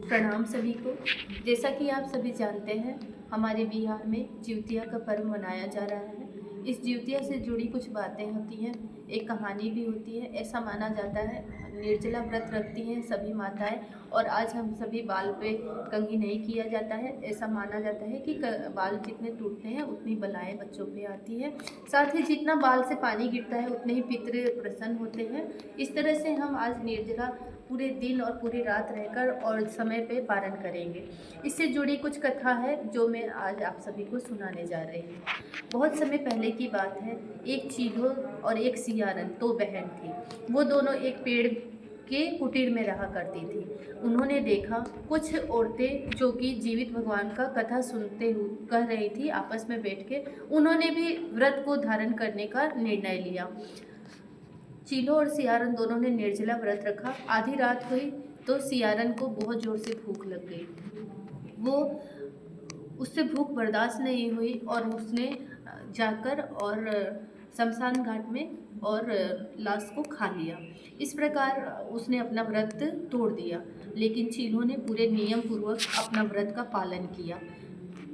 प्रणाम सभी को। जैसा कि आप सभी जानते हैं, हमारे बिहार में जिउतिया का पर्व मनाया जा रहा है। इस जिउतिया से जुड़ी कुछ बातें होती हैं, एक कहानी भी होती है। ऐसा माना जाता है, निर्जला व्रत रखती हैं सभी माताएं, और आज हम सभी बाल पे कंघी नहीं किया जाता है। ऐसा माना जाता है कि बाल जितने टूटते हैं उतनी बलाएं बच्चों पे आती है। साथ ही जितना बाल से पानी गिरता है उतने ही पितृ प्रसन्न होते हैं। इस तरह से हम आज निर्जला पूरे दिन और पूरी रात रहकर और समय पे पारण करेंगे। इससे जुड़ी कुछ कथा है जो मैं आज आप सभी को सुनाने जा रही हूँ। बहुत समय पहले की बात है, एक चीलो और एक सियारन दो बहन थी। वो दोनों एक पेड़ के कुटीर में रहा करती थी। उन्होंने देखा कुछ औरतें जो कि जीवित भगवान का कथा सुनते हुए कह रही थी, आपस में बैठ के उन्होंने भी व्रत को धारण करने का निर्णय लिया। चीलो और सियारन दोनों ने निर्जला व्रत रखा। आधी रात हुई तो सियारन को बहुत ज़ोर से भूख लग गई। वो उससे भूख बर्दाश्त नहीं हुई और उसने जाकर और शमशान घाट में और लाश को खा लिया। इस प्रकार उसने अपना व्रत तोड़ दिया, लेकिन चीलो ने पूरे नियम पूर्वक अपना व्रत का पालन किया।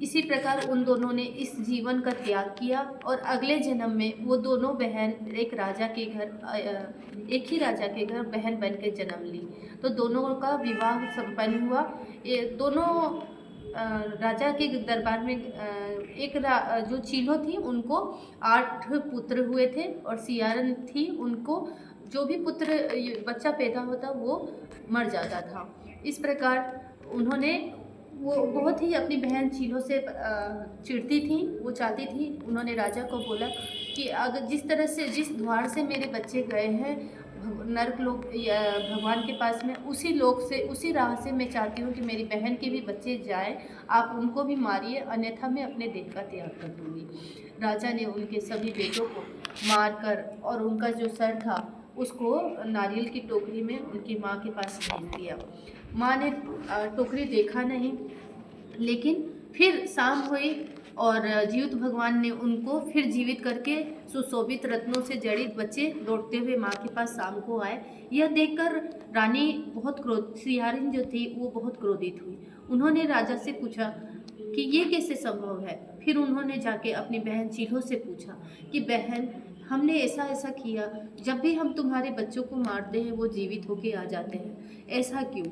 इसी प्रकार उन दोनों ने इस जीवन का त्याग किया और अगले जन्म में वो दोनों बहन एक एक ही राजा के घर बहन बन के जन्म ली। तो दोनों का विवाह संपन्न हुआ। ये दोनों राजा के दरबार में जो चीलो थी उनको 8 पुत्र हुए थे, और सियारन थी उनको जो भी पुत्र बच्चा पैदा होता वो मर जाता था। इस प्रकार उन्होंने वो बहुत ही अपनी बहन चीलो से चिढ़ती थी। वो चाहती थी, उन्होंने राजा को बोला कि अगर जिस तरह से जिस द्वार से मेरे बच्चे गए हैं नरक लोक या भगवान के पास में, उसी लोक से उसी राह से मैं चाहती हूँ कि मेरी बहन के भी बच्चे जाएं। आप उनको भी मारिए, अन्यथा मैं अपने देह का त्याग कर दूँगी। राजा ने उनके सभी बेटों को मारकर और उनका जो सर था उसको नारियल की टोकरी में उनकी माँ के पास भेज दिया। माँ ने टोकरी देखा नहीं, लेकिन फिर शाम हुई और जीवित भगवान ने उनको फिर जीवित करके सुशोभित रत्नों से जड़ित बच्चे दौड़ते हुए माँ के पास शाम को आए। यह देखकर रानी सियारिन जो थी वो बहुत क्रोधित हुई। उन्होंने राजा से पूछा कि ये कैसे संभव है। फिर उन्होंने जाके अपनी बहन चीलो से पूछा कि बहन, हमने ऐसा ऐसा किया, जब भी हम तुम्हारे बच्चों को मारते हैं वो जीवित होके आ जाते हैं, ऐसा क्यों।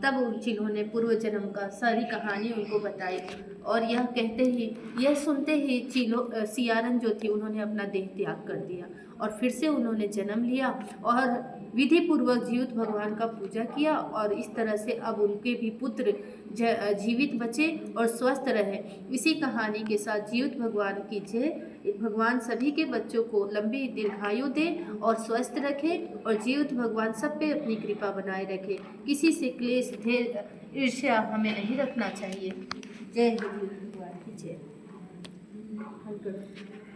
तब उन चीलो ने पूर्व जन्म का सारी कहानी उनको बताई, और यह सुनते ही सियारन जो थी उन्होंने अपना देह त्याग कर दिया और फिर से उन्होंने जन्म लिया और विधि पूर्वक जीवित भगवान का पूजा किया, और इस तरह से अब उनके भी पुत्र जीवित बचे और स्वस्थ रहे। इसी कहानी के साथ जीवित भगवान की जय। भगवान सभी के बच्चों को लंबी दीर्घायु दे और स्वस्थ रखे, और जीवित भगवान सब पे अपनी कृपा बनाए रखे। किसी से क्लेश ईर्ष्या हमें नहीं रखना चाहिए। जय हिंद, भगवान की जय।